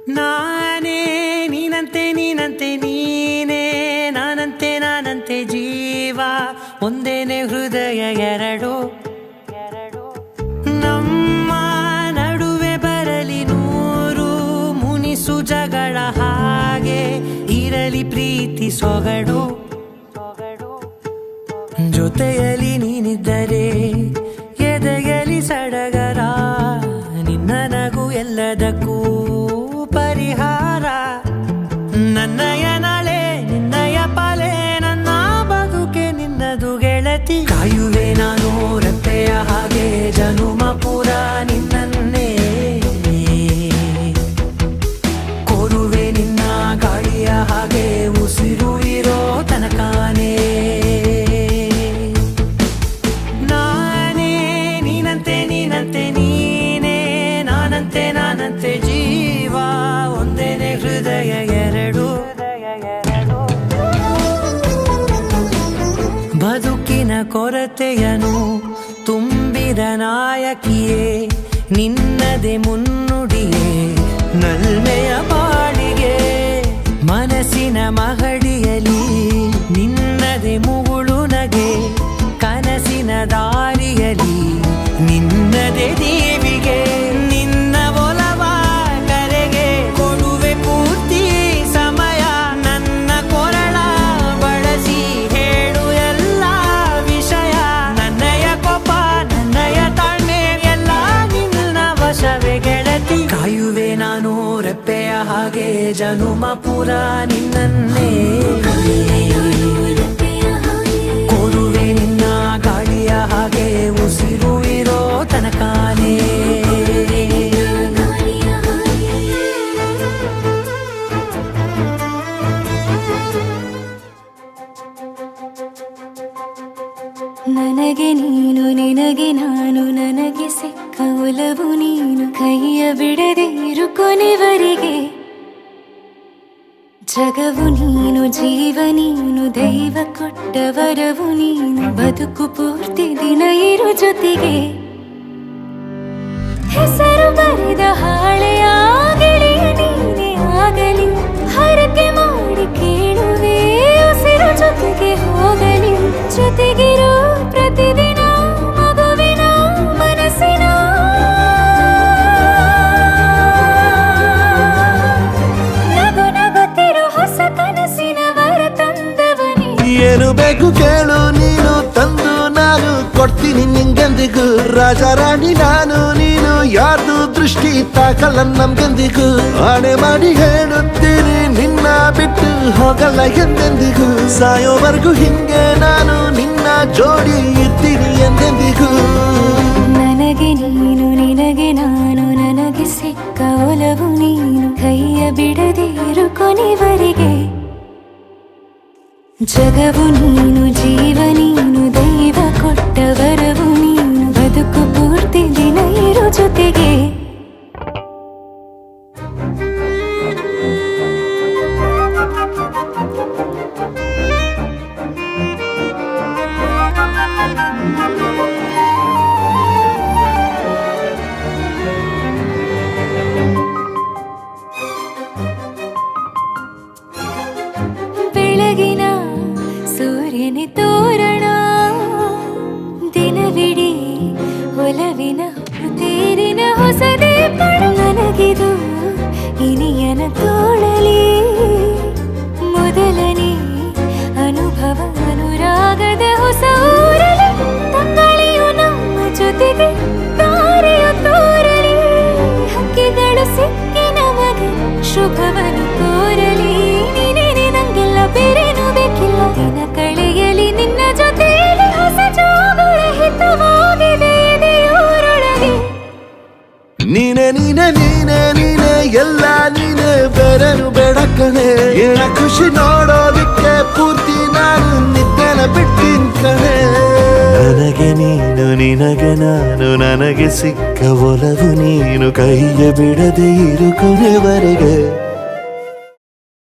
ನಾನೇ ನೀನಂತೆ ನೀನಂತೆ ನೀನೇ ನಾನಂತೆ ನಾನಂತೆ ಜೀವ ಒಂದೇನೆ ಹೃದಯ ಎರಡು ನಮ್ಮ ನಡುವೆ ಬರಲಿ ನೂರು ಮುನಿಸು ಜಗಳ ಹಾಗೆ ಇರಲಿ ಪ್ರೀತಿ ಸೊಗಡು ಜೊತೆಯಲ್ಲಿ ನೀನಿದ್ದರೆ ಎದೆಯಲಿ ಸಡಗರ ನಿನ್ನ ನಗು ಎಲ್ಲದಕ್ಕೂ ಪರಿಹಾರ ನನ್ನಯ ನಾಳೆ ನಿನ್ನಯ ಪಾಲೆ ನನ್ನ ಬದುಕೆ ನಿನ್ನದು ಗೆಳತಿ ಕಾಯುವೆ ನಾನು ರೆಪ್ಪೆಯ ಹಾಗೆ ಜನುಮ ಪೂರ ನಿನ್ನನ್ನೇ ಕೋರುವೆ ನಿನ್ನ ಗಾಳಿಯ ಹಾಗೆ ಉಸಿರು ಇರೋ ತನಕಾನೇ ನಾನೇ ನೀನಂತೆ ನೀನಂತೆ ನೀನೇ ನಾನಂತೆ ನಾನಂತೆ ಜೀವ ಒಂದೇನೆ ಹೃದಯ ಎರಡು ಬದುಕಿನ ಕೊರತೆಯನು ತುಂಬಿದ ನಾಯಕಿಯೇ ನಿನ್ನದೆ ಮುನ್ನುಡಿಯೇ ನಲ್ಮೆಯ ಬಾಳಿಗೆ ಮನಸ್ಸಿನ ಮಹಡಿಯಲಿ ನಿನ್ನದೆ ಮುಗುಳು ನಗೆ ಕನಸಿನ ದಾರಿಯಲಿ ನಿನ್ನದೆ ದೇವಿಗೆ ನಿನ್ನ ಒಲವ ಕರೆಗೆ ಕೊಡುವೆ ಪೂರ್ತಿ ಸಮಯ ನನ್ನ ಕೊರಳ ಬಳಸಿ ಹೇಳು ಎಲ್ಲ ವಿಷಯ ನನ್ನಯ ಕೋಪ ನನ್ನಯ ತಾಳ್ಮೆ ಎಲ್ಲ ನಿನ್ನ ವಶವೇ ಗೆಳತಿ ಕಾಯುವೆ ನಾನು ರೆಪ್ಪೆಯ ಹಾಗೆ ಜನುಮ ಪುರ ನಿನ್ನನ್ನೇ ಕೋರುವೆ ನಿನ್ನ ಗಾಳಿಯ ಹಾಗೆ ಉಸಿರು ಇರೋ ತನಕಾನೇ ನನಗೆ ನೀನು ನಿನಗೆ ನಾನು ನನಗೆ ಸಿಕ್ಕ ಒಲವು ನೀನು ಕೈಯ ಬಿಡದೆ ಇರು ಕೊನೆವರೆಗೆ ಜಗವು ನೀನು ಜೀವ ನೀನು ದೈವ ಕೊಟ್ಟ ವರವು ನೀನು ಬದುಕು ಪೂರ್ತಿ ದಿನ ಇರು ಜೊತೆಗೆ ಹೆಸರು ಬರೆದ ಹಾಳೆಯ ಗೆಳೆಯ ನೀನೇ ಆಗಲಿ ಹರಕೆ ಮಾಡಿ ಕೇಳುವೆ ಉಸಿರು ಜೊತೆಗೆ ಹೋಗಲಿ ಜೊತೆಗಿರೋ ಪ್ರತಿದಿನ ಮಗುವಿನ ಮನಸ್ಸಿನ ನಗು ನಗುತ್ತಿರೋ ಹೊಸ ಕನಸಿನ ವರ ತಂದವನೇ ಏನು ಬೇಕು ಕೇಳು ನೀನು ತಂದು ನಾನು ಕೊಡ್ತೀನಿ ನಿಂಗೆಂದಿಗೂ ರಾಜ ರಾಣಿ ನಾನು ನೀನು ಯಾರ್ದು ದೃಷ್ಟಿ ತಾಕಲ್ಲ ನಮ್ಗೆಂದಿಗೂ ಆಣೆ ಮಾಡಿ ಹೇಳುತ್ತೀನಿ ನಿನ್ನ ಬಿಟ್ಟು ಹೋಗಲ್ಲ ಎಂದೆಂದಿಗೂ ಸಾಯೋವರೆಗೂ ಹಿಂಗೆ ನಾನು ನಿನ್ನ ಜೋಡಿ ಇರ್ತೀನಿ ಎಂದೆಂದಿಗೂ ನನಗೆ ನೀನು ನಿನಗೆ ನಾನು ನನಗೆ ಸಿಕ್ಕ ಒಲವು ನೀನು ಕೈಯ ಬಿಡದೆ ಇರು ಕೊನೆವರೆಗೆ ಜಗವು ನೀನು ಜೀವ ನೀನು ದೈವ ಕೊಟ್ಟ ವರವು ನೀನು ಬದುಕು ಪೂರ್ತಿ ದಿನ ಇರು ಜೊತೆಗೆ ಬೆಳಗಿನ ಸೂರ್ಯನ ತೋರಣ ದಿನವಿಡೀ ಒಲವಿನ ತೇರಿನ ಹೊಸದೇ ಪಡ ನನಗಿದು ಇನಿಯನ ತೋಳಲಿ ಮೊದಲನೇ ಅನುಭವ ಅನುರಾಗದ ಹೊಸ ಊರಲಿ ತಂಗಳಿಯು ನಮ್ಮ ಜೊತೆಗೆ ತಾರೆಯು ತೋರಲಿ ಹಕ್ಕಿಗಳು ಸಿಕ್ಕಿ ನಮಗೆ ಶುಭವನ್ನು ಕೋರಲಿ ನೀನೇನೆ ನಂಗೆಲ್ಲ ಬೇರೇನು ಬೇಕಿಲ್ಲ ದಿನ ಕಳೆಯಲಿ ನಿನ್ನ ಜೊತೆಯಲ್ಲಿ ಹೊಸ ಜೋಗುಳ ಹಿತವಾಗಿದೆ ಎದೆಯೂರೊಳಗೆ ನೀನೆ ನೀನೆ ನೀನೆ ನೀನೆ ಎಲ್ಲ ನೀನೆ ಬೇರೆನು ಬೇಡ ಕಣೆ ಏನ ಖುಷಿ ನೋಡೋದಿಕ್ಕೆ ಪೂರ್ತಿ ನಾನು ನಿದ್ದೆನ ಬಿಟ್ಟಿನ್ ಕಣೆ ನನಗೆ ನೀನು ನಿನಗೆ ನಾನು ನನಗೆ ಸಿಕ್ಕ ಒಲವು ನೀನು ಕೈಯ ಬಿಡದೆ ಇರು ಕೊನೆವರೆಗೆ